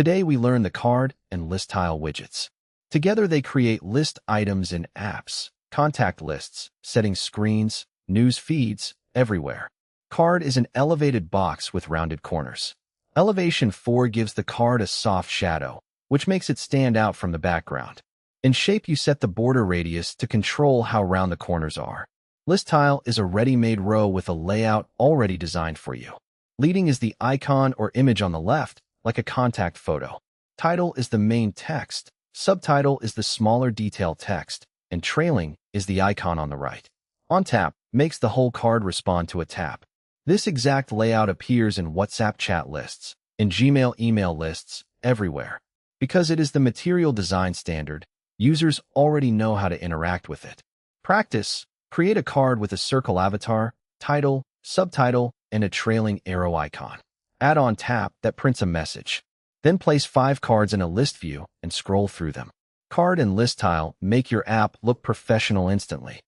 Today we learn the Card and ListTile widgets. Together they create list items in apps, contact lists, setting screens, news feeds, everywhere. Card is an elevated box with rounded corners. Elevation 4 gives the card a soft shadow, which makes it stand out from the background. In shape, you set the border radius to control how round the corners are. ListTile is a ready-made row with a layout already designed for you. Leading is the icon or image on the left, like a contact photo. Title is the main text, subtitle is the smaller detail text, and trailing is the icon on the right. On tap makes the whole card respond to a tap. This exact layout appears in WhatsApp chat lists, in Gmail email lists, everywhere. Because it is the material design standard, users already know how to interact with it. Practice: create a card with a circle avatar, title, subtitle, and a trailing arrow icon. Add on tap that prints a message. Then place 5 cards in a list view and scroll through them. Card and ListTile make your app look professional instantly.